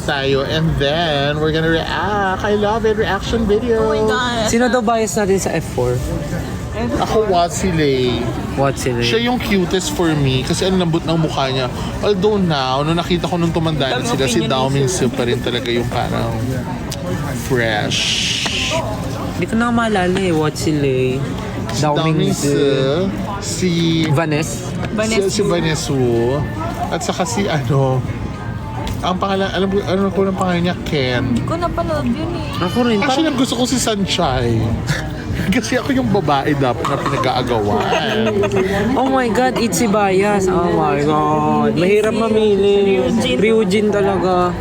tayo and then we're gonna react. I love it, reaction video. Oh my God. Sino daw bias natin sa F4? Ako, Watsile. What sila? Siya yung cutest for me kasi ang lambot ng mukha niya. Although now, nung nakita ko nung tumanda na sila, si Dao Mingsu pa rin talaga yung parang fresh. Hindi ko na maalala eh. What sila? Dao Mingsu, si Vanessa. si Vanessa Wu, at saka si ang pangalan, alam ko ng pangalan niya, Ken. Hindi ko napanood yun eh. Ako rin. Actually, ang gusto ko si Sunshine. Kasi ako yung babae dapat na pinag-aagawan. Oh my God, Itzy bias. Oh my God. Mahirap mamili. Ryujin talaga.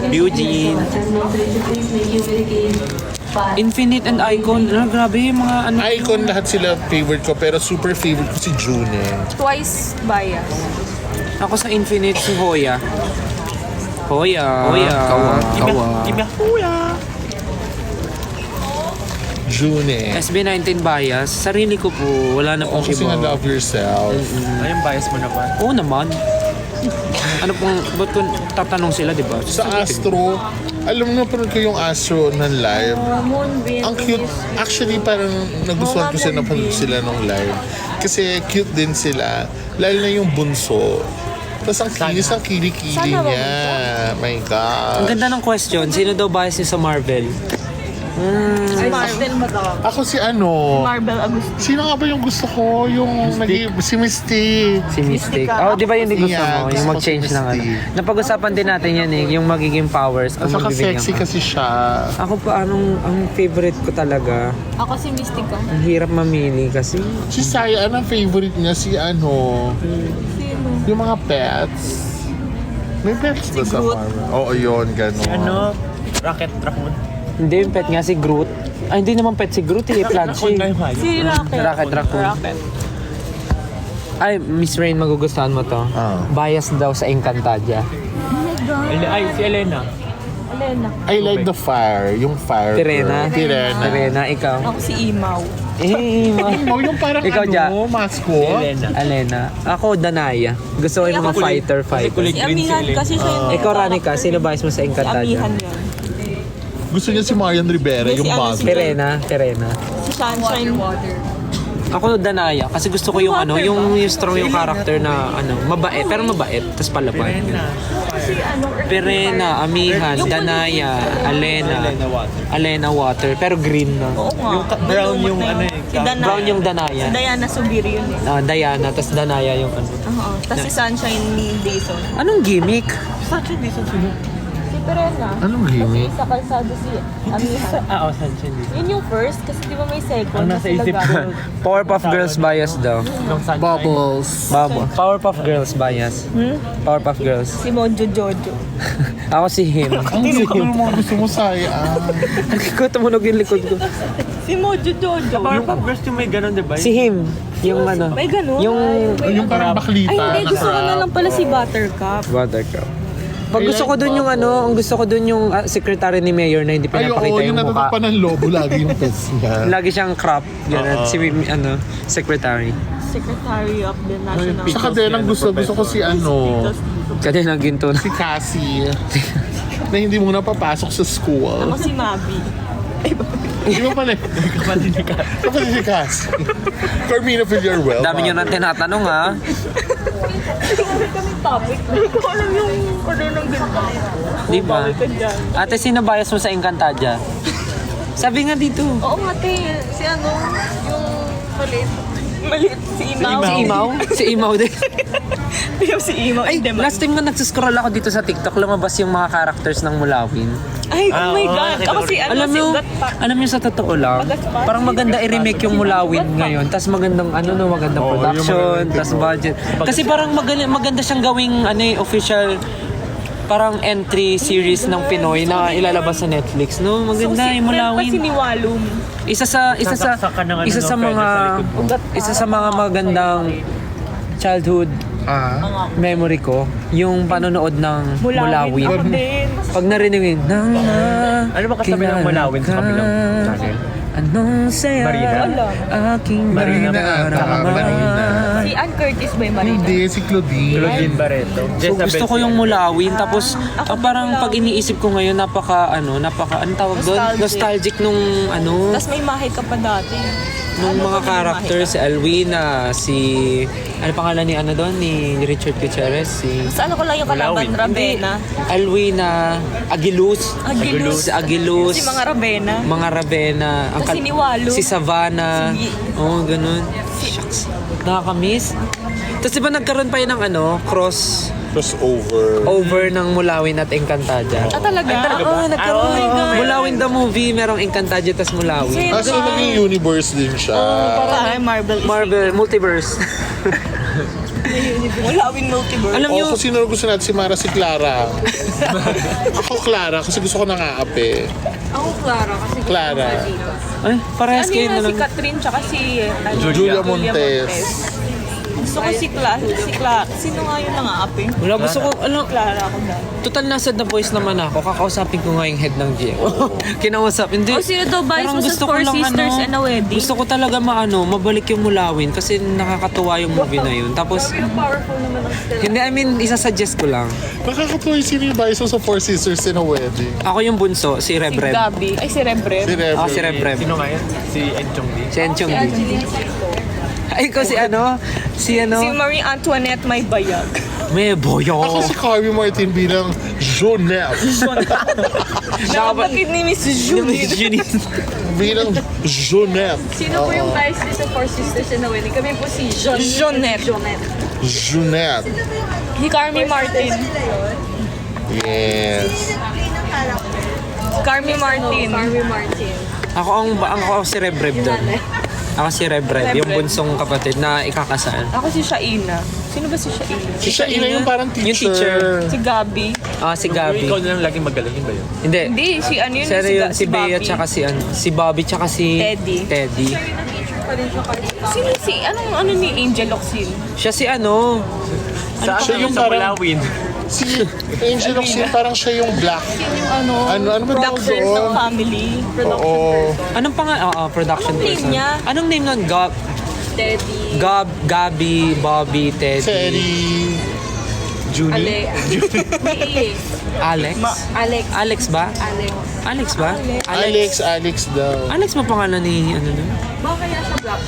Ryujin. Infinite and Icon. Grabe yung mga ano. Icon lahat sila favorite ko, pero super favorite ko si June. Twice bias. Ako sa Infinite si Hoya. Hoya. Kawa. June. SB19 bias. Sarili ko po. Wala na Oh, pong kasi nga iba. love yourself. Ayun, bias mo naman. Oo naman. Ano pong, ba't kung tatanong sila, di ba? Sa Astro, alam mo, napanood ko yung Astro ng live. Moonbeam. Ang cute. Actually, parang nagustuhan ko sila napanood sila nung live. Kasi cute din sila. Lalo na yung bunso. Tapos ang kinis, ang kilikili Sana niya. My God. Ang ganda ng question. Sino daw bias niya sa Marvel? Ay, Marvel mo daw. Ako si Marvel Agustin. Sino nga ba yung gusto ko? Yung si Misty. Si Mystic. Mystica. Oh, di ba yun yung gusto Yeah, mo? gusto Yung ko mag-change si ng ano. Mystic. Napag-usapan din natin yan eh. Yung magiging powers. At Kung saka magbibigyan sexy ka. kasi siya. Ako pa, ang favorite ko talaga. Ako si Mystica. Ang hirap mamili kasi. Si Saya, ang favorite niya si Sino? yung mga pets. May pets ba sa Groot. Marvel? Oo, yun, gano'n. Rocket Raccoon. Hindi yung pet nga si Groot. Ay, hindi naman pet si Groot eh. Planchi. Si Rocket. Rocket Raccoon. Rocket. Ay, Miss Rain, magugustuhan mo to. Ah. Bias daw sa Encantadia. Ay, si Elena. Elena. I like the fire. Yung fire. Tirena. Tirena. Serena, ikaw. Ako si Imaw. Oh, yung parang Ikaw, Ja. mascot. Elena. Alena. Ako, Danaya. Gusto ko yung mga fighter. kulay Si green Amihan si Elena. kasi siya yung... Ikaw, Ranica, sino bias mo sa Si Encantadia? Amihan yun. Gusto niya si Marian Rivera, Si yung ano, bago. si- Terena. Si Sunshine. Ako Danaya kasi gusto ko yung ano, yung strong yung character na ano, mabait pero mabait, tapos palaban. Si ano... Perena, Amihan, Danaya, Alena Water, pero green na. Oo nga. Yung brown Malumot yung na ano yun. eh, Si Danaya. Brown yung Danaya. Si Diana Subiri yun eh. Diana, tapos Danaya yung ano. Oo. Tapos si Sunshine ni Dayson. Anong gimmick? Sunshine Dizon sino? Si Perena. Anong gimmick? Sa kalsado si Amihan. Oo, Sunshine Dizon. Yun yung first kasi di ba may second. Ang nasa sila isip ko, gano'n. Powerpuff Girls bias daw. Nung Sunshine. Bubbles. Powerpuff Girls bias. Powerpuff Girls. Si Mojo Jojo. Ako si Him. Ang gusto mo mga gusto mo, Saya. Ko tumunog yung likod ko. Si Mojo Jojo. Powerpuff Girls yung may ganun, di ba? Si Him. Yung ano. May ganun? Yung parang baklita. Ay, hindi. Gusto ko na lang pala si Buttercup. Buttercup. Pag gusto ko dun yung ano, ang gusto ko dun yung secretary ni Mayor na hindi Ay, oo, pinapakita yung yung mukha. natatapan ng lobo lagi yung pets niya. Lagi siyang crop. Ganun. Oo. Si ano, secretary. Secretary of the National... Saka din, ang gusto ko si Kanina ginto na. si Cassie. Na hindi mo napapasok sa school. Ako si Mabi. Di ba pala? Kapatid si Cassie. Carmina Villarreal. Dami nyo nang tinatanong ha. Kami topic. Hindi ko alam yung order ng ganito. Di ba? Ate, sino bias mo sa Encantadia? Sabi nga dito. Oo nga, te. Si ano, yung maliit. Maliit. Si Imaw. Si Imaw? Si Imaw din. Yung si Imaw. Ay, Hindi man. last time nga nagsiscroll ako dito sa TikTok, lumabas yung mga characters ng Mulawin. Ay, oh my oo, God. Ako si ano, Alam si mo, Ugat pa. alam mo sa totoo lang, parang maganda i-remake yung Mulawin ngayon, tas magandang ano no, magandang Oo, yung production, magandang tas budget. Kasi parang maganda siyang gawing ano official parang entry series ng Pinoy na ilalabas sa Netflix, no? Maganda yung Kasi Mulawin. ni Walum. Isa sa Sasaksakan ng ano, isa sa no, mga pwede sa isa sa mga magandang childhood memory ko, yung panonood ng Mulawin. Ako din. Pag narinig yung Ano ba kasabi ng Mulawin sa kabilang channel? Anong saya Marina? aking Marina ata, Marina. Si Ann Curtis ba yung Marina? Hindi, si Claudine. Claudine Barreto. So, gusto ko yung mulawin, tapos parang pag iniisip ko ngayon, anong tawag doon? Nostalgic nung Tapos may mahay ka pa dati. nung mga character, si Alwina, ano pangalan ni ni Richard Gutierrez, Sa ano ko lang yung kalaban, Mulawin. Ravenna. Alwina, Agiluz. Agiluz. Si Agiluz. Si mga Ravenna. Mga Ravenna. Tapos si Niwalo. Si Savannah. Si- Oo, ganun. Shucks. Nakakamiss. Tapos diba nagkaroon pa yun ng Crossover. over ng Mulawin at Encantadia. Talaga? Oo, nagkaroon. Oh my God. Mulawin the movie, merong Encantadia tas Mulawin. So naging universe din siya. Parang Marvel. Marvel, multiverse. Mulawin multiverse. Alam nyo, Kung sino gusto natin, si Mara, si Clara. Ako Clara, kasi gusto ko nang aape. Ako Clara kasi gusto Clara. ko sa dito. ay, parehas Ano kayo yun na si lang. Catherine tsaka si Julia Montes. Gusto ko si Clara. Sino nga yung nang-aapi? Wala, gusto ko, Clara ako dahil. total nasa The Voice naman ako. Kakausapin ko nga yung head ng GM. Kinausap. Hindi. Oh, sino daw ba? Parang Isa gusto sa ko Four lang, Sisters and a Wedding. Gusto ko talaga mabalik yung Mulawin kasi nakakatuwa yung movie na yun. Tapos, Powerful naman ang Stella. hindi, I mean, isasuggest ko lang. Nakakatuwa yung sino yung Bison sa Four Sisters in a Wedding. Ako yung bunso, si Reb Si Reb. Gabi. Ay, si Reb Reb. Si Reb. Ako si Reb Reb. Sino nga yan? Si Enchong Lee. Si Enchong Si Lee. Angeline Saito. Ay, ko si Si Marie Antoinette may bayag. May boyo. Ako si Carmi Martin bilang Jonelle. Nakapatid ni Miss Julie. Bilang Jonelle. Sino po yung vice sa Four Sisters and a Wedding? Kami po si Jonette. Jonelle. Si Carmi Martin. Yes. Carmi Martin. Ako si Reb Reb doon. Ako si Reb Reb, yung bunsong kapatid na ikakasal. Ako si Shaina. Sino ba si Shaina? Si Shaina yung parang teacher. Yung teacher. Si Gabi. Si Gabi. Ikaw na lang laging magaling ba yun? Hindi. Hindi, si ano yun? Sino yun? Si Bea Bobby. tsaka si Bobby tsaka si Teddy. Teddy. Sino ano ni Angel Oxin? Siya si Sa Siya yung sa parang- Mulawin. Si Angel Oxin, parang siya yung black. Ano ba tawag Production ng doon? family. Oo. Anong production Anong name person? niya? Anong name nun? Teddy. Gabi, Bobby, Teddy, Teddy. Junie. Alex? Alex. Alex ba? Alex ba? Alex daw. Alex ba pangalan ni nun? Baka kaya siya black?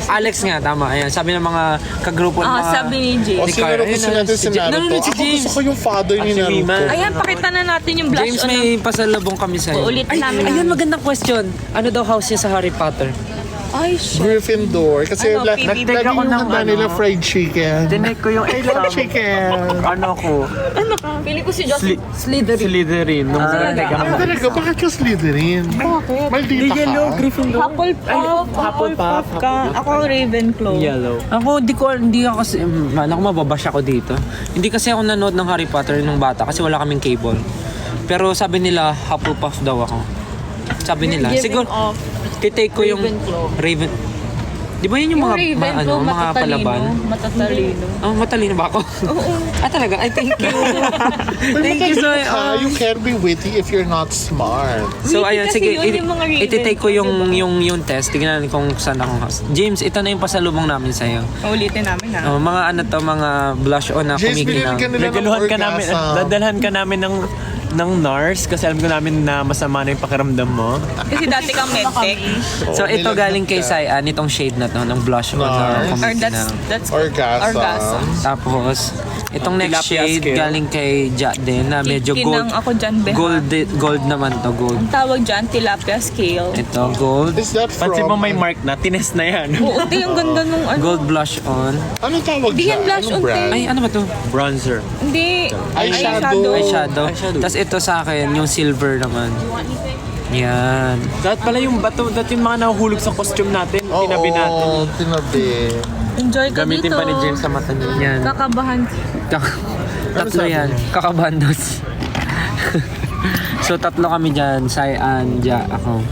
Alex nga, tama. Ayan, sabi ng mga kagrupo ng mga... Sabi ni Jay. O sinuro ko si natin si Naruto. Nanonood si Ako James. gusto ko yung father ni si Mima. Naruto. Ayan, pakita na natin yung blush James, on. may pasalubong kami sa'yo. Uulitin namin. Ayun, magandang question. Ano daw house niya sa Harry Potter? Ay, shit. Gryffindor. Kasi Ano, lagi PBB? yung ako ng handa nila fried chicken. Tinek ko yung exam. Chicken. Ano ko? Pili ko si Justin. Slytherin. Nung tinek ako. Talaga, bakit ka Slytherin? Maldita ka. Hufflepuff ka. Ako ang Ravenclaw. Yellow. Ako, hindi ako kasi, ako mababash ako dito. Hindi kasi ako nanood ng Harry Potter nung bata kasi wala kaming cable. Pero sabi nila, Hufflepuff daw ako. Sabi nila. Giving Siguro, off titake ko yung Raven. Di ba yun yung mga, Ravenclaw, mga palaban? Matatalino. Oh, matalino ba ako? Oo. Talaga? Ay, thank you. Thank you so much. You can't be witty if you're not smart. So Witty ayun, kasi sige, yun, yung mga Raven. ititake ko yung test. Tignan natin kung saan akong house. James, ito na yung pasalubong namin sa'yo. Ulitin namin ha. Mga mga blush on na James, kumikinang. binigyan nila ng Regaluhan ka namin, orgasm. dadalhan ka namin ng NARS kasi alam ko namin na masama na yung pakiramdam mo. Kasi dati kang medtech. So ito galing kay Sayan, itong shade na to, ng blush on na Nice. Or kumikinang. that's Orgasm. Tapos, itong next Tilapia shade scale. galing kay Ja din na medyo gold. Kinang ako dyan, Beha. Gold naman to, gold. Ang tawag dyan, tilapia scale. Ito, gold. Is that from... Pansin mo may mark na, tines na yan. Oo, di yung ganda nung ano. Gold blush on. Anong tawag Di dyan? yan blush Anong on, brand? Ay, ano ba to? Bronzer. Hindi. Eyeshadow. Eyeshadow. Tapos ito sa akin, yung silver naman. Yan. Dapat pala yung bato, yung mga nahuhulog sa costume natin, Oo, tinabi natin. tinabi. Enjoy ka Gamitin dito. pa ni James sa mata niya. Yan. Kakabahan. Tatlo yan. Kakabandos. So tatlo kami dyan. Sayan, Ja, ako.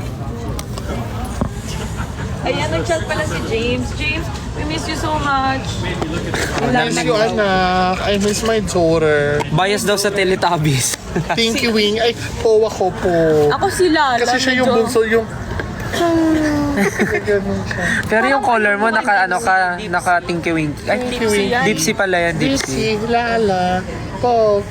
Ayan, nag-chat pala si James. James, we miss you so much. I miss you, anak. I miss my daughter. Bias daw sa Teletubbies. Thank you, Wing. Ay, po ako po. Ako si Lala. Kasi siya yung medyo- bunso, yung Ganun siya. Pero yung color mo, naka tinky winky. Ay, dipsy pala yan, dipsy. Dipsy, Lala, Pop.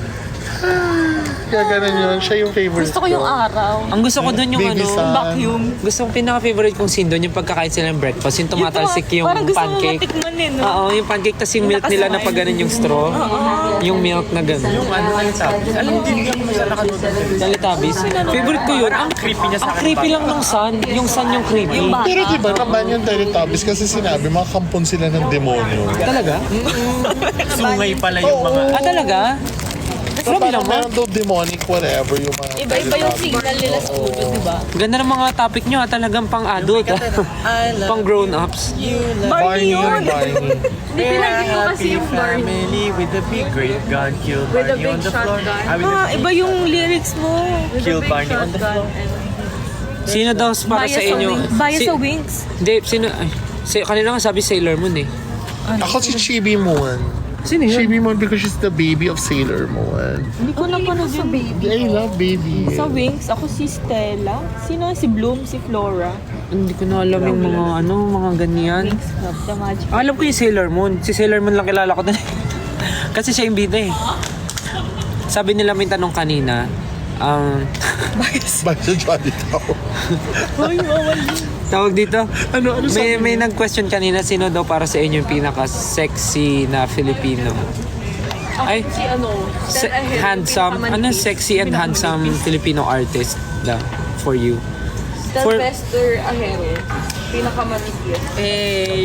Kaya ganun yun. Siya yung favorite Gusto ko yung araw. Ang gusto ko doon yung Baby ano, sun. Vacuum. gusto kong pinaka-favorite kong scene doon, yung pagkakain sila ng breakfast, yung tumatalsik yung Parang gusto mo pancake. matikman eh, no? Oo, yung pancake, tas yung milk nila na pag ganun yung straw. Yung milk na ganun. Yung ano, sabi? Alam mo, hindi ako masyadong nakanood ng film. Teletubbies. Favorite ko yun. Ang Creepy niya sa ang akin. creepy lang ng sun. Yung sun yung creepy. Pero diba, naman yung Teletubbies kasi sinabi, mga kampon sila ng demonyo. Talaga? Sungay pala yung mga... Ah, talaga? So, Grabe parang naman. meron daw demonic whatever yung mga Iba-iba yung Teletubbies. signal nila sa ulo, di ba? Ganda ng mga topic nyo ha. Talagang pang-adult ha. Pang grown-ups. Barney yun, Barney. Hindi pinagin ko kasi yung Barney. family with a big great God killed With a Barney on big the floor. shotgun. Ah, with a big- Iba yung lyrics mo. Kill Barney on the floor. Sino daw para sa inyo? Baya sa wings. Hindi, sino? Ay, kanina nga sabi Sailor Moon eh. Ako si Chibi Moon. Sino yun? Chibi Moon because she's the baby of Sailor Moon. Hindi ko napanood yung baby. I love baby. Sa wings, ako si Stella. Sino? Si Bloom, si Flora. Hindi ko na alam yung mga mga ganyan. Wings Club, The Magic. Alam ko yung Sailor Moon. Si Sailor Moon lang kilala ko na. Kasi siya yung bida eh. Sabi nila may tanong kanina, Ba sa Johnny Tao? Hoy, mawali. tawag dito, Ano sabi? may nag-question kanina, sino daw para sa inyo yung pinaka-sexy na Filipino? Ay, Si ano? handsome, sexy and handsome Filipino artist na for you? For- Sylvester Ahero. Pinakamanipis.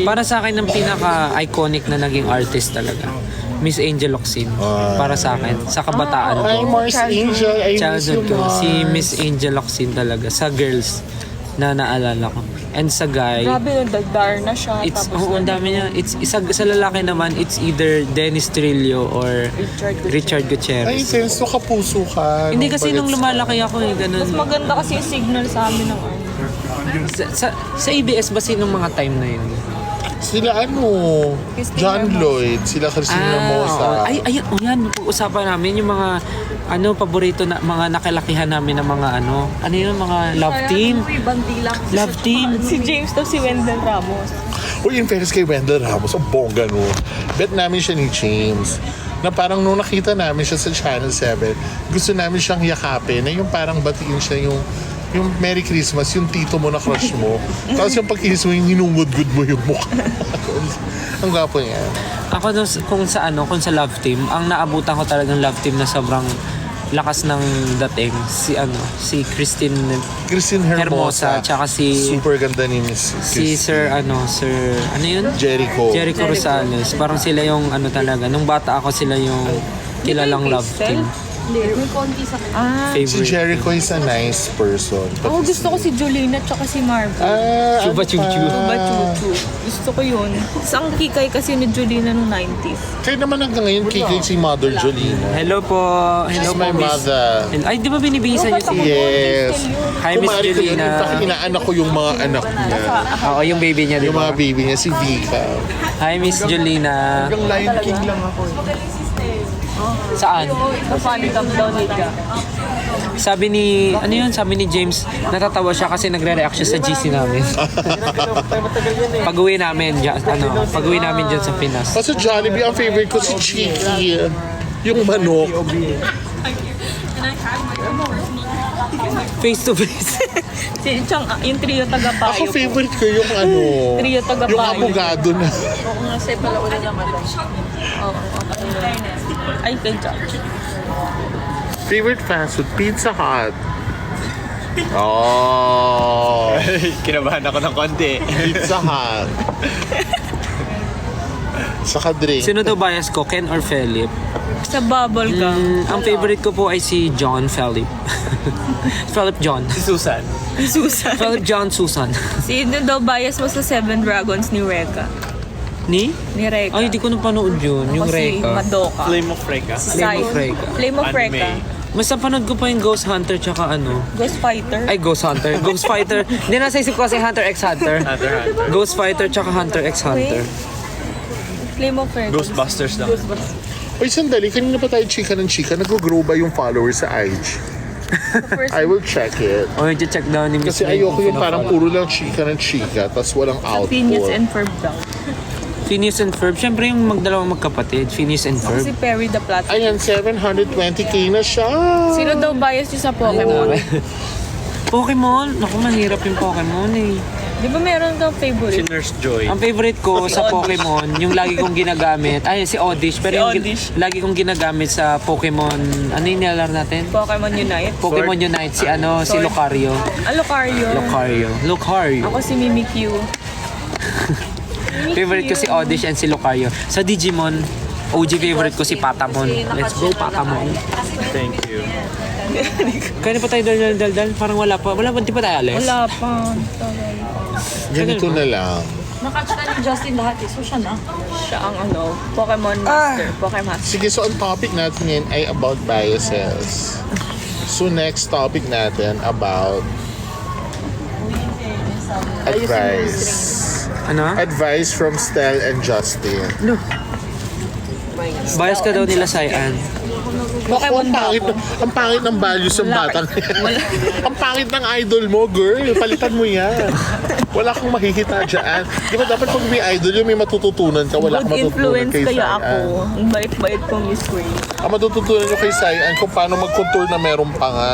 Para sa akin, ang pinaka-iconic na naging artist talaga, Miss Angel Locsin. Para sa akin, sa kabataan Ay, ko. Mars Angel. I miss Childhood you, ko, Mars. si Miss Angel Locsin talaga, sa girls na naalala ko. And sa guy, Grabe yung dagdar na siya. it's, tapos ang dami niya. Sa lalaki naman, it's either Dennis Trillo or Richard Ay, Gutierrez. sense to kapuso ka. Hindi kasi nung lumalaki ako eh, ganun. Mas maganda kasi yung signal sa amin ng ano. Sa ABS ba sinong mga time na yun? Sila Christine John Hermosa. Lloyd, sila Christina Hermosa. oo. Yan, pag-usapan namin yung mga paborito na mga nakalakihan namin ng mga ano yun, mga love team. Love team. Si James to si Wendell Ramos. Uy, in fairness kay Wendell Ramos, ang bongga no. Bet namin siya ni James. Na parang nung nakita namin siya sa Channel 7, gusto namin siyang yakapin. Na yung parang batiin siya yung Merry Christmas, yung tito mo na crush mo. Tapos yung pagkinis mo, yung hinungod-good mo yung mukha. Ang gwapo niya. Ako kung sa love team, ang naabutan ko talagang love team na sobrang lakas ng dating si Christine Hermosa, tsaka Super ganda ni Miss Sir ano yun? Jericho. Jericho Rosales. Parang sila yung talaga. Nung bata ako sila yung kilalang love team. Si Favorite. Jericho is a nice person. Ako gusto ko si Jolina tsaka si Marvel. Chuba Chuchu. Tuba Chuchu. Gusto ko yun. Ang kikay kasi ni Jolina noong 90s. Kaya naman hanggang ngayon, kikig si Mother Jolina. Hello po. Hello She's po, my Miss. mother. Ay, di ba binibihisan niyo si... Yes. Hi, Miss Kumari ko yun. Jolina. In fact, inaanak ko yung mga anak niya. Oo, yung baby niya, di Yung ba? mga baby niya, si Vika. Hi, Miss Jolina. Lion King lang ako. Saan? Napanikam daw nila. Sabi ni James, natatawa siya kasi nagre-react siya sa GC namin. Pag-uwi namin dyan sa Pinas. Kasi Jollibee, ang favorite ko si Chiki. Yung manok. Face to face. Si Chang, yung trio tagapayo. Ako favorite ko yung Trio tagapayo. yung abogado na. Oo nga, say pala ulit naman. Oo. Ay, kay Judge. Favorite fast food, Pizza Hut. Oh, Kinabahan ako ng konti. Pizza Hut. Saka drink. Sino daw bias ko, Ken or Philip? Sa bubble gum. Ang favorite ko po ay si John Philip. Philip John. Si Susan. Susan. Philip John Susan. Sino daw bias mo sa Seven Dragons ni Reka? Ni? Ni Reka. Ay, di ko napanood yun. Yung Ako si Reka. Madoka. Flame of Reka. Si Flame of Sai. Reka. Flame of Anime. Reka. Mas napanood ko pa yung Ghost Hunter tsaka Ghost Fighter. Ay, Ghost Hunter. Ghost Fighter. Hindi, nasa isip ko kasi Hunter x Hunter. Hunter. Ghost Fighter tsaka Hunter x Hunter. Flame of Reka. Ghostbusters lang. Uy, sandali. Kanina pa tayo chika ng chika. Nag-grow ba yung followers sa IG? I will check it. O, check daw ni Miss Kasi May ayoko kung yung parang pino-follow. puro lang chika ng chika, tapos walang Phineas output. and Ferb daw. Phineas and Ferb. Siyempre yung magdalawang magkapatid. Phineas and Ferb. Si Perry the Platypus. Ayan, 720k na siya. Sino daw bias niyo sa Pokemon? Pokemon? Naku, mahirap yung Pokemon eh. Di ba meron kang Si favorite? Nurse Joy. Ang favorite ko Si sa Oddish. Pokemon, yung lagi kong ginagamit, ay si Oddish, pero Si yung Oddish. lagi kong ginagamit sa Pokemon, ano yung nilalaro natin? Pokemon Unite? Pokemon Unite, si ano, si Sword. Lucario. Lucario. Lucario. Ako si Mimikyu. Favorite ko si Oddish and si Lucario. Sa Digimon, OG favorite ko si Patamon. Let's go, Patamon. Thank you. Kaya na pa tayo dal. Parang wala pa, di pa tayo alis? Wala pa. Ganito na lang. Nakatch na ni Justin lahat eh. So siya na. Siya ang ano, Pokemon Master. Pokemon Master. Sige, so ang topic natin ngayon ay about biases. So next topic natin about advice. Ano? Advice from Stel and Justin. Bias ka daw nila, Sayan. Naku, ang pangit ng values ng batang ang pangit ng idol mo, girl. Palitan mo yan. Wala kang makikita dyan. Di ba dapat pag may idol yun, may matututunan ka. Wala kang Good matututunan influence kay kaya Sayan. ako. Ang bait-bait ko, Miss Grace. Ang matututunan nyo kay Sayan kung paano mag-contour na meron pa nga.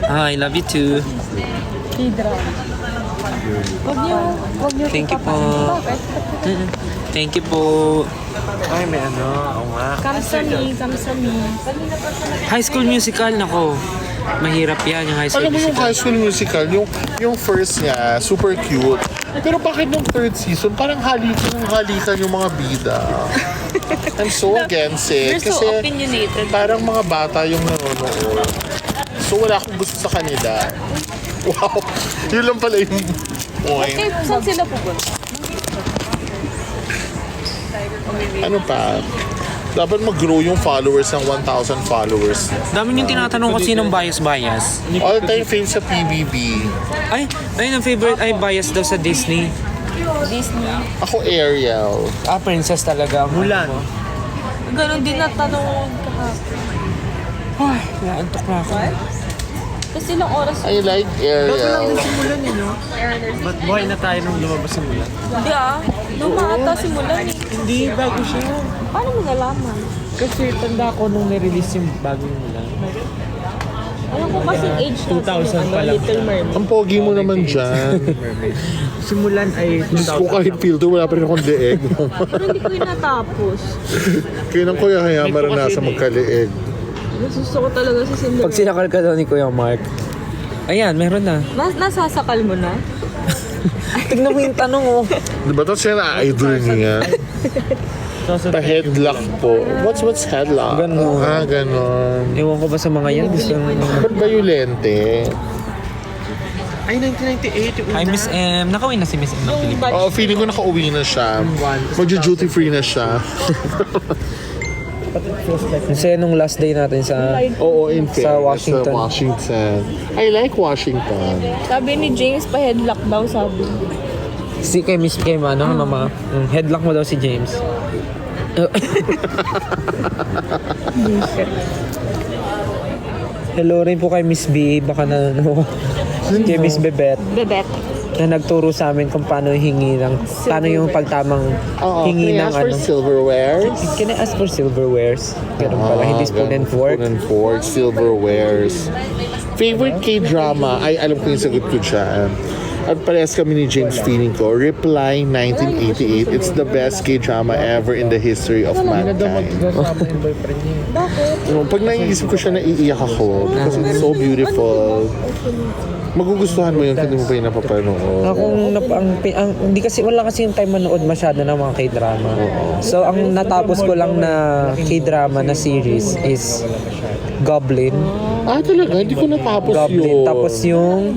I love you too. Hidra. Wag niyo. Thank you po. Bakit? Thank you po. Ay, may ano. Oo nga. Kamsami. High School Musical, nako. Mahirap yan, yung High School Alam mo yung Musical. High School Musical, yung first niya, super cute. Pero bakit nung third season, parang halikan yung mga bida. I'm so against it. You're so Kasi opinionated. parang mga bata yung nanonood. So wala akong gusto sa kanila. Wow, yun lang pala yung point. Okay, saan sila pupunta? Ano pa? Dapat mag-grow yung followers ng 1,000 followers. Dami yung tinatanong ko sinong bias. All-time fame sa PBB. Ay, ayun ang favorite ay bias daw sa Disney. Disney. Ako Ariel. Princess talaga. Mulan. Ganon din natanong kahapon. Ay, naantok na ako. Kasi ilang oras. I like Ariel. Mulan yun, no? Ba't buhay na tayo nung lumabas si Mulan? Hindi Lumata simulan eh. Hindi, bago siya. Paano mo nalaman? Kasi tanda ko nung nirelease yung bagong Mulan. Alam ko kasi age na 2000 pa lang Little Mermaid. Ang pogi mo naman dyan. Si Mulan ay Diyos ko kahit filter, wala pa rin akong leeg. Pero hindi ko yun natapos. Kaya nang kuya kaya maranasan magkaleeg. Gusto ko talaga si Cinderella. Pag sinakal ka daw ni Kuya Mark. Ayan, meron na. Nasasakal mo na? Tignan mo yung tanong, oh. Diba ito siya na-idol niya? Pa-headlock po. What's headlock? Ganon. Ganon. Ewan ko ba sa mga yan? Gusto Ba't violente? Ay, 1998 yung Hi, Miss M. Nakawin na si Miss M ng Pilipinas. Oo, feeling ko nakauwi na siya. Magjo-duty free na siya. Kasi nung last day natin sa... Oo, in Sa fairness, Washington. Sa Washington. I like Washington. Sabi ni James, pa-headlock daw sabi. Si kay Miss Kim, mama. Headlock mo daw si James. Hello rin po kay Miss B. Baka na kay Miss Bebet Bebet. na nagturo sa amin kung paano hingi ng paano yung pagtamang Oo, hingi can I ng ask for ano. silverwares? Can I ask for silverwares? Ganun pala, hindi spoon and fork. Spoon and fork, silverwares. Favorite K-drama? Ay, alam ko yung sagot ko dyan. At parehas kami ni James feeling ko. Reply 1988. It's the best K-drama ever in the history of mankind. Pag naiisip ko siya, naiiyak ako. Because it's so beautiful. Magugustuhan mo yun kung hindi mo pa yung napapanood. Hindi kasi wala kasi yung time manood masyado ng mga K-drama. So ang natapos ko lang na K-drama na series is Goblin. Ah, talaga? Hindi ko natapos Goblin. yun. Tapos yung,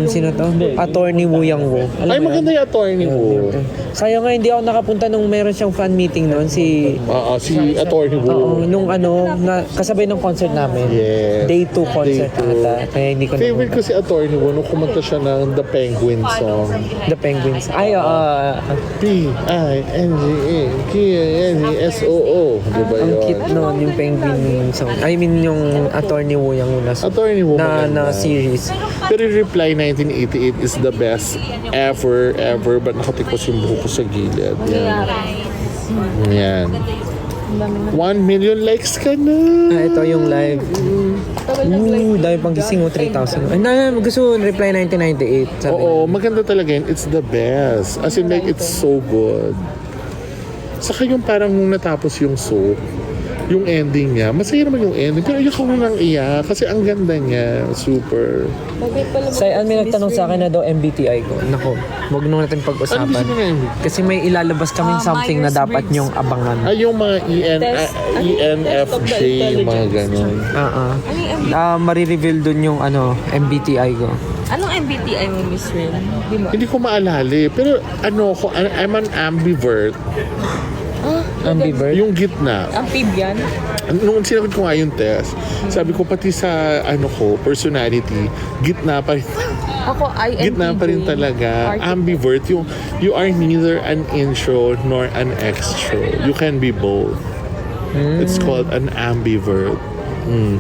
sino to? Attorney Woo Yang Woo. Alam Ay, mo maganda yung attorney yun? mo. Sayang nga, hindi ako nakapunta nung meron siyang fan meeting noon. Si Si attorney Oo, mo. nung kasabay ng concert namin. Yes. Day 2 concert Day two. ata. Kaya hindi ko Favorite ko si attorney mo nung kumanta siya ng The Penguin song. The Penguins. Ay, P-I-N-G-A-K-N-E-S-O-O. Diba ang yun? cute noon yung Penguin song. I mean, yung Attorney Woo Yang Woo Attorney mo na series. Pero Reply 1988 is the best ever. Ba't nakatikos yung buhok ko sa gilid? Yan. 1 million likes ka na. Ito yung live. Dami pang gising 3,000. Ay, gusto Reply 1998. Sabi. Oo, maganda talaga yun. It's the best. As in like, it's so good. Saka yung parang nung natapos yung soap, yung ending niya, masaya naman yung ending. Pero iyak ako nang iyak kasi ang ganda niya. Super. Sayan, may nagtanong sa akin na daw MBTI ko. Nako, huwag nung natin Ano pag-usapan. gusto mo na yun? Kasi may ilalabas kaming something na dapat nyong abangan. Ay, yung mga ENFJ, yung mga ganun. Marireveal dun yung MBTI ko. Anong MBTI mo, Miss Rin? Di ba? Hindi ko maalala eh. Pero ano ko, I'm an ambivert. Ambivert? Yung gitna. Amphibian? Nung sinagot ko nga yung test, sabi ko pati sa personality, gitna pa rin. Ako, INTJ. Gitna pa rin talaga. Ambivert. Yung you are neither an intro nor an extro. You can be both. It's called an ambivert.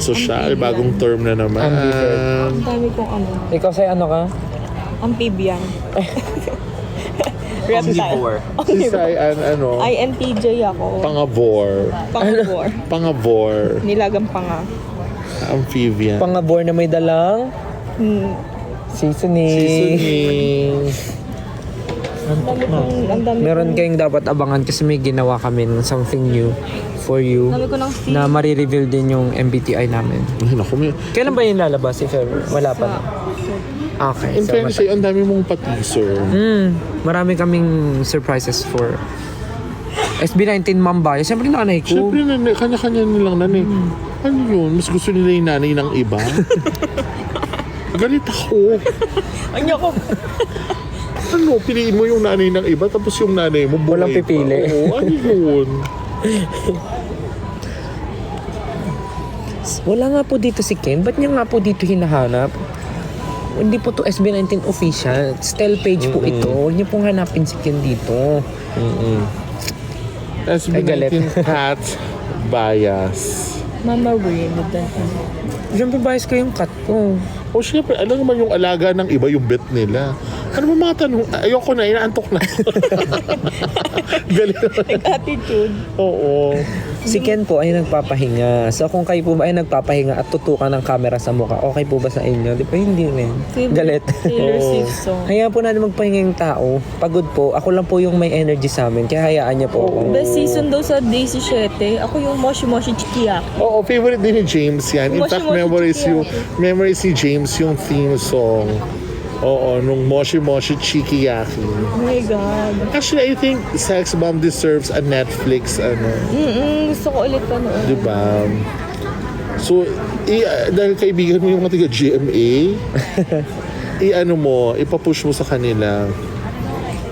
So siya, bagong term na naman. Ambivert. Ang dami kong Ikaw say ano ka? Amphibian. Omnivore. Si Sayan, INTJ ako. pangavor. Pangavor. Nilagang panga. Amphibian. Pangabor na may dalang seasoning. Seasoning. Ang dami Meron kayong dapat abangan kasi may ginawa kami ng something new for you ko ng feel. na marireveal din yung MBTI namin. Ay, naku, Kailan ba yung lalabas if ever? Wala pa na. Okay. in fairness sa'yo, ang dami mong pa-teaser. Marami kaming surprises for SB19 Mambaya. Siyempre nanay ko. Siyempre, kanya-kanya nilang nanay. Ano yun? Mas gusto nila yung nanay ng iba? Galit ako. Anya ko. Ano, piliin mo yung nanay ng iba tapos yung nanay mo buhay Walang pipili. pa. Oo, ano yun? Wala nga po dito si Ken. Ba't niya nga po dito hinahanap? Hindi po to SB19 official. Style page po ito. Huwag niyo pong hanapin si Ken dito. SB19 Cat Bias. Mama Rin. Siyempre bias ko yung cut ko. O syempre, alam naman yung alaga ng iba yung bet nila. Ano ba mga tanong? Ayoko na, inaantok na. Galing naman. Attitude. Oo. Si Ken po ay nagpapahinga. So kung kayo po ba ay nagpapahinga at tutukan ng camera sa mukha, okay po ba sa inyo? Di ba hindi rin? Galit. Taylor Swift song. Hayaan po natin magpahinga yung tao. Pagod po. Ako lang po yung may energy sa amin. Kaya hayaan niya po ako. Best season daw sa Day 17. Ako yung Moshi Moshi Chikiyaki. Oo, favorite din ni James yan. In fact, memories ni James yung theme song. Oo, nung Moshi Moshi Chikiyaki. Oh my God. Actually, I think Sex Bomb deserves a Netflix, Gusto ko ulit pa noon. diba? So, dahil kaibigan mo yung mga taga-GMA, ipapush mo sa kanila.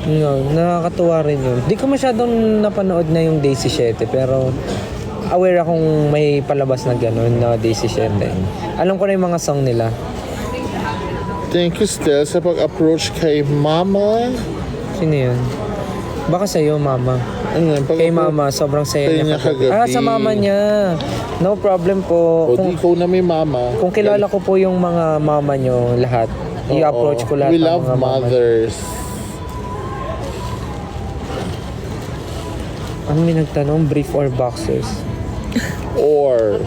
No, nakakatuwa rin yun. Di ko masyadong napanood na yung Day 17 pero aware akong may palabas na gano'n na Day 17. Alam ko na yung mga song nila. Thank you, Stel, sa pag-approach kay Mama. Sino yun? Baka sa'yo, Mama. Ano yan? Kay Mama, sobrang saya Kay niya niya kagabi. sa Mama niya. No problem po. O di ikaw na may Mama. Kung kilala ko po yung mga mama nyo lahat, i-approach ko lahat We ng love mga mama. mothers. Ano may nagtanong? Brief or boxers? Or,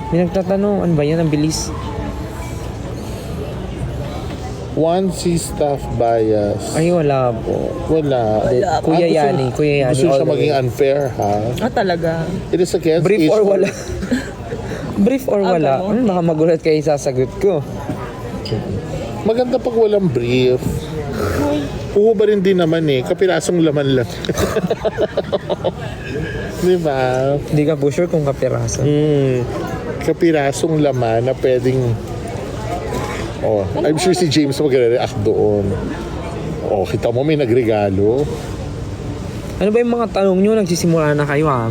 May nagtatanong, ano ba yan? Ang bilis. 1C staff bias. Ay, wala po. Wala. Kuya Yani. Gusto siya all the maging way. unfair, ha? Talaga. It is against Brief each or wala? Brief or wala? ganun. Baka magulat kayo sa sagot ko. Maganda pag walang brief. Uhubarin din naman eh. Kapirasong laman lang. Di ba? Hindi ka po sure kung kapiraso. Kapirasong laman na pwedeng... Oh, I'm sure si James magre-react doon. Oh, kita mo may nagregalo. Ano ba yung mga tanong nyo? Nagsisimula na kayo ah.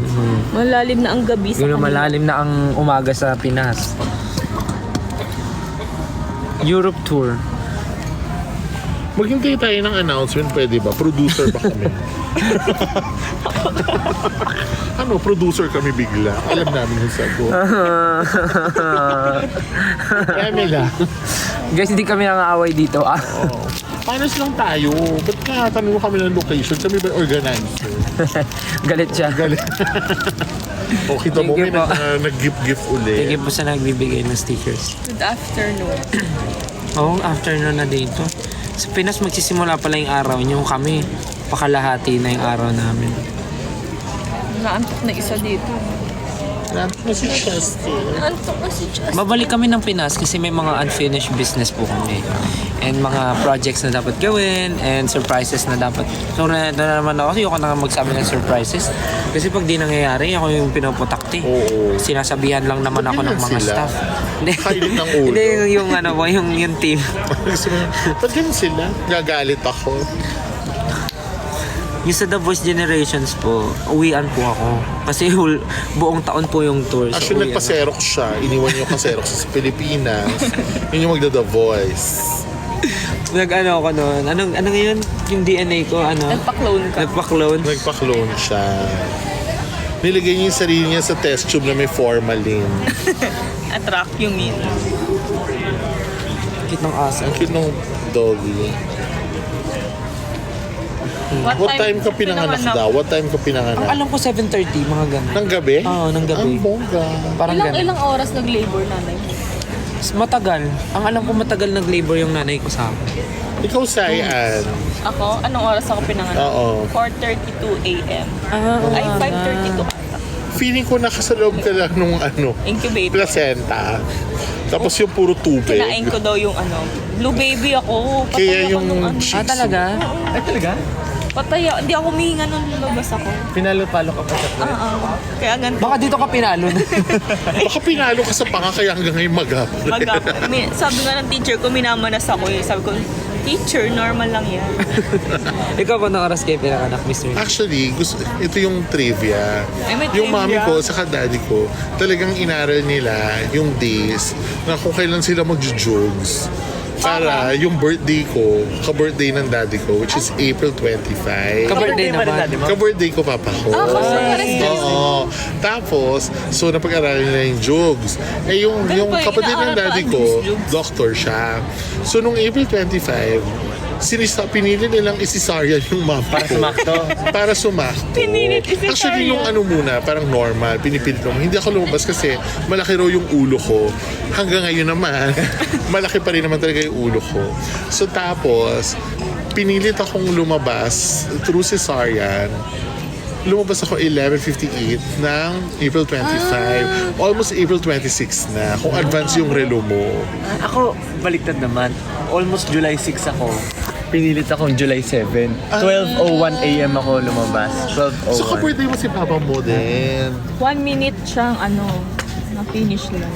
Malalim na ang gabi sa Yung kanila. malalim na ang umaga sa Pinas. Europe tour. Maghintay tayo ng announcement, pwede ba? Producer ba kami? Ano, producer kami bigla. Alam namin yung sagot. Kami lang. Guys, hindi kami nangaaway dito ah. Panos lang tayo. Ba't nga tanong kami ng location? Kami ba organizer? Galit siya. Galing. O, kita mo, Thank you may po. nag-gift uli. Thank you po sa nagbibigay ng stickers. Good afternoon. Oo, afternoon na dito. Sa Pinas magsisimula pala yung araw nyo. Kami, pakalahati na yung araw namin. Naantok na isa dito. Natin si Chesty. Naantok na si Just. Babalik kami ng Pinas kasi may mga unfinished business po kami. And mga projects na dapat gawin and surprises na dapat. So na naman ako, ayoko na nga magsabi ng surprises. Kasi pag di nangyayari, ako yung pinuputakti. Oo. Sinasabihan lang naman ako ng Ganyan mga sila. staff. Hindi. Kainit ng ulo. Hindi, yung ano po, yung team. Ba't ganun sila? Gagalit ako. Yung sa The Voice Generations po, uwian po ako. Kasi buong taon po yung tour. So, Actually, uwian nagpa-Xerox siya. Iniwan yung ka-Xerox sa Pilipinas. Yun yung magda-The Voice. Nag-ano ako noon. Ano ngayon? Yung DNA ko, ano? Nagpa-clone ka. Nagpa-clone. Nagpa-clone siya. Nilagay niya yung sarili niya sa test tube na may formalin. Attract yung mean. Kit ng asa. Ang cute ng doggy. What time ka pinanganak daw? What time ka Ang pinanganak? alam ko 7:30, mga ganun. Ng gabi? Oo, ng gabi. Ang bongga. Parang ganun. Ilang oras nag-labor nanay? Matagal. Ang alam ko matagal nag-labor yung nanay ko sa akin. Ikaw, Sayan. Ako? Anong oras ako pinanganak? Oo. 4:32 a.m. Ay, 5:32 ata. Feeling ko nasa loob ka lang nung Incubator. placenta. Tapos yung puro tubig. Kinain ko daw yung blue baby ako. Patay Kaya ako yung nung shih tzu. talaga? Ay, talaga? Patay ako. Hindi ako humihinga nung lumabas ako. Pinalo-palo ka pa sa Kaya ganito. Baka dito ka pinalo na. Baka pinalo ka sa panga kaya hanggang ngayon magap. Sabi nga ng teacher ko, minamanas ako eh. Sabi ko, teacher, normal lang yan. Ikaw ba ng oras kayo pinanganak, Mr. Actually, ito yung trivia. Ay, may Yung mami trivia. ko saka daddy ko, talagang inaral nila yung days na kung kailan sila magjo-jogs. Para yung birthday ko, ka-birthday ng daddy ko, which is April 25. Ka-birthday naman. Ka-birthday ko, papa ko. Oo. Tapos, so napag-aralan nila yung jogs. Eh, yung ba, kapatid ng inaaral daddy pa ko, ang jogs? doctor siya. So, nung April 25, pinili nilang isisaryan yung mama Para ko. sumakto. Para sumakto. Pinilit isisaryan. Actually, nung muna, parang normal, pinipilit ko. Hindi ako lumabas kasi malaki raw yung ulo ko. Hanggang ngayon naman, malaki pa rin naman talaga yung ulo ko. So tapos, pinilit akong lumabas through cesarean. Lumabas ako 11:58 ng April 25. Almost April 26 na. Kung advance yung relo mo. Ako, baliktad naman. Almost July 6 ako. Pinilit akong July 7. 12:01 a.m. ako lumabas. 12:01. So ka-birthday mo si papa mo din. 1 minute siyang na-finish lang.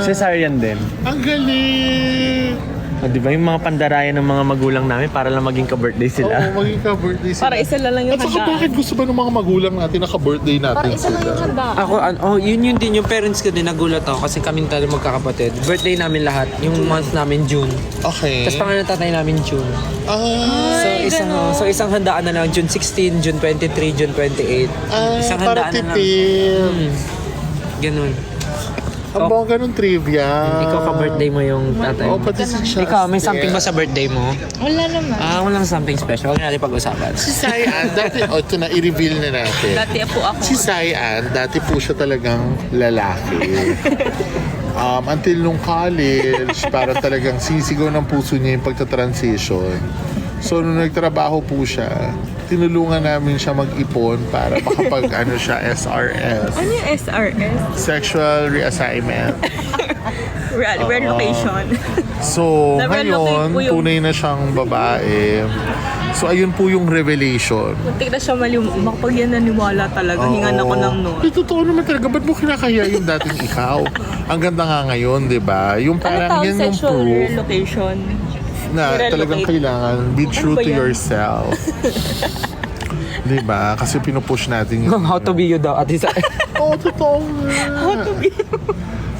Cesarean din. Ang galing! O, di ba yung mga pandarayan ng mga magulang namin para lang maging ka-birthday sila? Oo, maging ka-birthday sila. Para isa lang yung At saka bakit handaan. gusto ba ng mga magulang natin na ka-birthday natin Para isa lang sila? yung handaan. Ako, yun din yung parents ko din nagulat ako kasi kaming talo magkakapatid. Birthday namin lahat, yung month namin June. Okay. Tapos pangalan ng tatay namin June. Ah, So isang handaan na lang, June 16, June 23, June 28. Isang para handaan na lang. tipid. Ganun. Ang bongga ng trivia. Ikaw ka-birthday mo yung tatay Oh, mo. pati si Chas. Ikaw, may something ba sa birthday mo? Wala naman. Walang something special. Huwag natin pag-usapan. Si Sayan, dati, ito na, i-reveal na natin. Dati po ako. Si Sayan, dati po siya talagang lalaki. Until nung college, parang talagang sisigaw ng puso niya yung pagta-transition. So, nung nagtrabaho po siya, tinulungan namin siya mag-ipon para makapag siya, SRS. Ano yung SRS? Sexual reassignment. Relocation. So, Na-relocate ngayon, po yung- tunay na siyang babae. So, ayun po yung revelation. Muntik na siya makapag yan naniwala talaga. Hingan ako ng noon. Ay, totoo naman talaga. Ba't mo kinakaya yung dating ikaw? Ang ganda nga ngayon, di ba? Yung Ano parang tawag yan yung sexual proof relocation? na relocate? talagang kailangan be true ba to yan? yourself. Di ba? Kasi pinupush natin yung... How to be you daw, Ate Sai. Oo, totoo nga.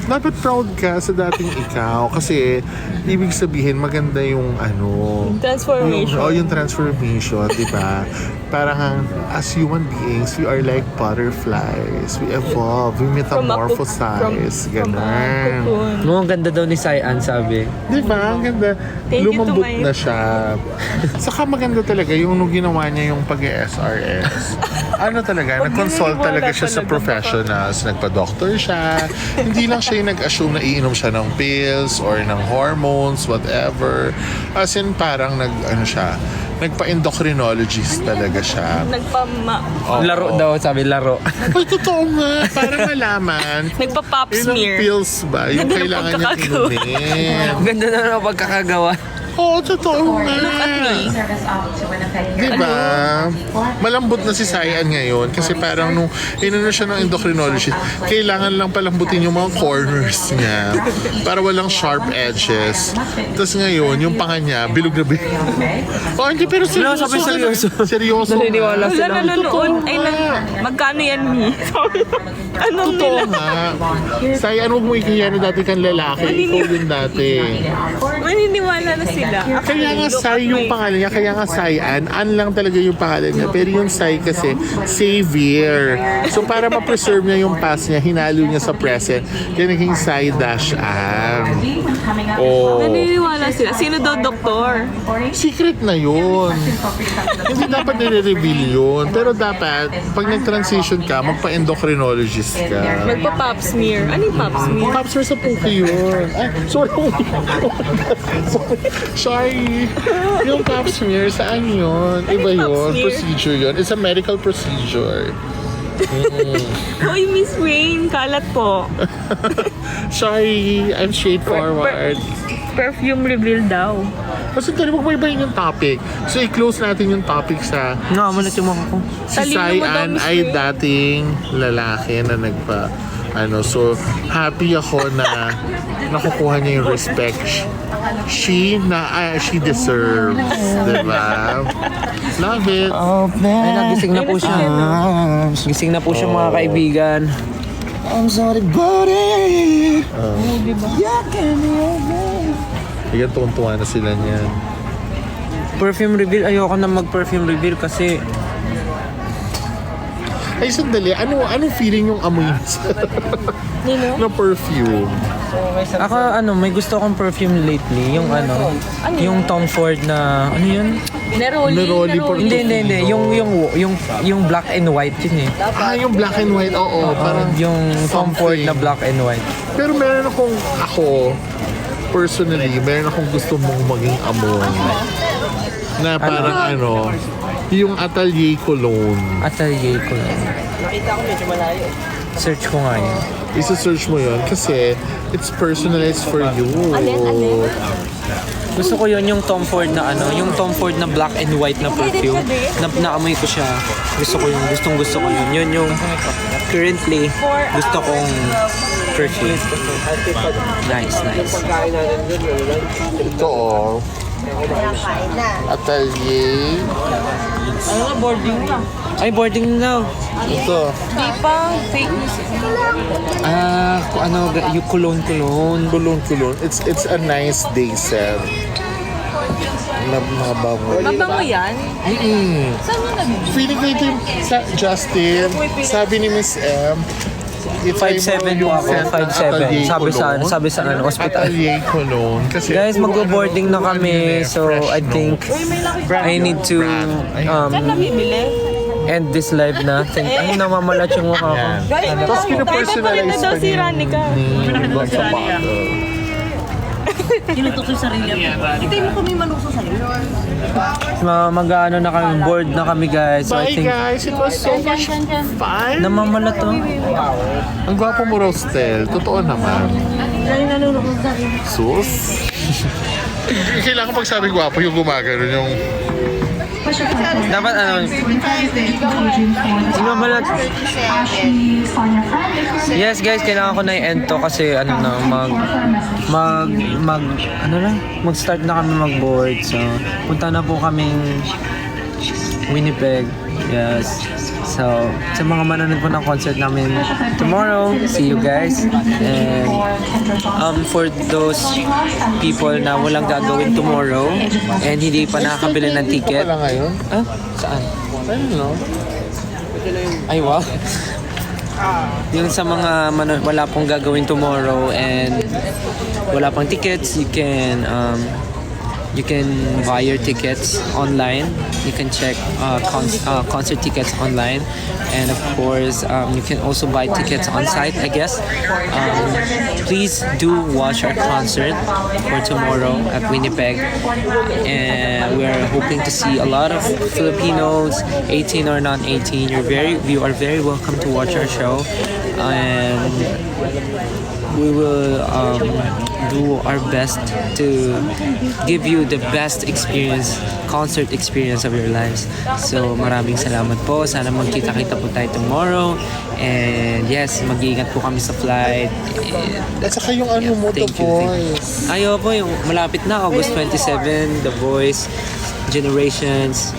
Dapat proud ka sa dating ikaw kasi ibig sabihin maganda yung ano Transformation. yung transformation, di ba? Parang as human beings, we are like butterflies. We evolve, we metamorphosize, ganun. cocoon. No, ang ganda daw ni Sai-an, sabi. Di ba? Ang ganda. Thank you to Lumambot my- na siya. Saka maganda talaga yung nung ginawa niya yung pag-SRS. Ano talaga, nag-consult talaga siya sa professionals. Nagpa-doctor siya. Hindi lang siya yung nag-assume na iinom siya ng pills or ng hormones, whatever. As in, parang nagpa-endocrinologist talaga siya. Oo. Laro daw, sabi, laro. Ay, totoo nga. Para malaman. Nagpa-pop Yun ang smear. pills ba? Yung Ganda ng kailangan niya pagkakagawa. inumin. Ang ganda na ng pagkakagawa. Oo, totoo nga. Diba? Malambot na si Sai-an ngayon kasi parang nung inano siya ng endocrinologist, kailangan lang palambutin yung mga corners niya para walang sharp edges. Tapos ngayon, yung panga niya, bilog na bilog. Oh, hindi, pero seryoso. sabi seryoso. Seryoso. Naniniwala Wala sila. nanonood. Ay, magkano yan, Mi? Anong Totoo nila? nga. Sai-an, huwag mo ikiyan na dati kang lalaki. Ikaw din dati. Maniniwala na sila. Kaya nga Sai yung pangalan niya, kaya nga Sai-an, An lang talaga yung pangalan niya. Pero yung Sai kasi, Savior. So para ma-preserve niya yung past niya, hinalo niya sa present. Kaya naging Sai-an. Oh. Naniniwala sila. Sino daw doktor? Secret na yun. Hindi dapat nire-reveal yun. Pero dapat, pag nag-transition ka, magpa-endocrinologist ka. Magpa-pop smear. Ano yung pop smear? Pops were sa puki yun. Ay, sorry. Sorry. Yung pap smear, saan yun? Iba yung pap yun. smear? Procedure yun. It's a medical procedure. Hoy, Miss Rain, kalat po. Sorry, I'm straightforward. Perfume reveal daw. Kasi tali, huwag mo ibahin yung topic. So, i-close natin yung topic sa Nakamulat yung mga ko. si Talino mo daw, Sai-an Miss ay Ray. dating lalaki na so happy ako na nakukuha niya yung respect she deserves, diba? Love it. Ay, nagising na po siya. Gising na po siya, mga kaibigan. I'm sorry, buddy. Ayan, tuwan-tuwa na sila niyan. Perfume reveal, ayoko na mag-perfume reveal kasi Ay, sandali. Anong feeling yung amoy na perfume? ako may gusto akong perfume lately, yung yung Tom Ford na yun? Neroli Hindi. Yung black and white yun eh. Yung black and white, oo. Parang Yung Tom Ford something. na black and white. Pero meron ako, personally, meron akong gusto mong maging amoy. Na parang yung Atelier Cologne. Atelier ko lang. Search ko nga yun. Isa-search mo yun kasi it's personalized for you. Gusto ko yun, yung Tom Ford na yung Tom Ford na black and white na perfume. Naamoy ko siya. Gusto ko yun, gusto ko yun. Yun yung currently gusto kong perfume. Nice. Ito Atelier. Ay, boarding na. Ito. Di pa. Fake news. Yung cologne. Kulong. It's a nice day scent. Na mga bango. Mabango yan? Saan mo nabibili? Feeling ko ito yung Justin. Sabi ni Miss M. 5'7" po ako, 5'7". Sabi sa hospital. Atelier Cologne. Kasi Guys, magbo-boarding na kami. So, I think I need to Saan nabibili? end this live na. Ay, namamalat yung mukha ko. Tapos Tayo pinapersonalize papakita daw pa si niya Ranica. yung sa bottle. Kinutok yung sarili ako. Hintay mo kami manukso sa'yo. Mag-ano na kami, bored na kami guys. So I Bye think, guys, it was so much fun. namamala to. Ang gwapo mo, Rostel. Totoo naman. Dahil nanonood sa akin. Sus. Kailangan pag sabi gwapo yung gumagano yung... Dapat ano, namamala. Yes guys, kailangan ko na i-end to kasi ano na, mag-start na kami mag-board. So, punta na po kaming Winnipeg. Yes. So, sa mga manonood po ng concert namin tomorrow, see you guys. And for those people na walang gagawin tomorrow and hindi pa nakakabili ng ticket. Wala ngayon? Ah? Saan? Ano? Ay, wow. Yung sa mga wala pong gagawin tomorrow and wala pang tickets, you can buy your tickets online. You can check concert tickets online, and of course, you can also buy tickets on site, I guess. Please do watch our concert for tomorrow at Winnipeg, and we are hoping to see a lot of Filipinos, 18 or non-18. You are very welcome to watch our show, and we will do our best to give you the best concert experience of your lives. So maraming salamat po. Sana magkita-kita po tayo tomorrow. And yes, mag-iingat po kami sa flight. And, At saka yung ano mo, The thank you. Voice. Ayo po, yung malapit na, August 27, The Voice, Generations.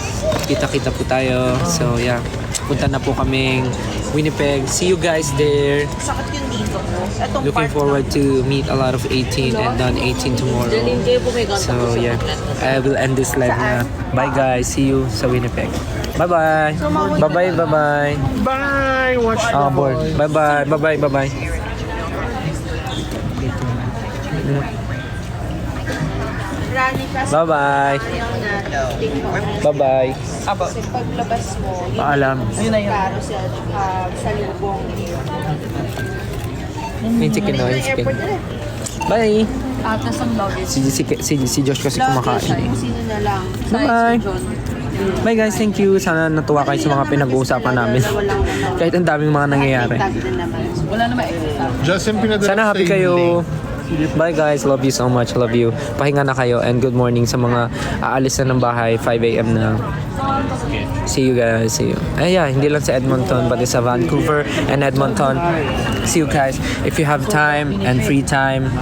Kita-kita po tayo. So yeah, punta na po kaming Winnipeg. See you guys there. Sakit yung dito ko. Etong Looking forward to meet a lot of 18 and non-18 tomorrow. Hindi po may ganda So yeah, I will end this live na. Bye guys, see you sa Winnipeg. Bye-bye. Bye-bye, bye-bye. Bye! Watch The Board. Voice. Bye-bye, bye-bye, bye-bye. Bye-bye. Bye-bye. Paglabas mo, Paalam. klaro sa lubong. Yung chicken no, yung chicken. Bye. Atas ang luggage. Si Josh kasi kumakain. Kung sino na lang. Bye-bye. Bye guys, thank you. Sana natuwa kayo sa mga pinag-uusapan namin. Kahit ang daming mga nangyayari. Wala naman extra. Justin, pinadala Sana happy sa kayo. Bye guys, love you so much, love you. Pahinga na kayo and good morning sa mga aalis na ng bahay, 5 a.m. na. See you guys, see you. Yeah, hindi lang sa Edmonton, but sa Vancouver and Edmonton. See you guys. If you have time and free time,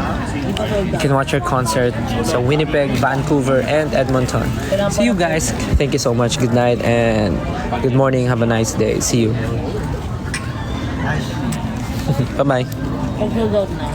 you can watch our concert sa Winnipeg, Vancouver, and Edmonton. See you guys. Thank you so much. Good night and good morning. Have a nice day. See you. Bye-bye. Pag-sold out na.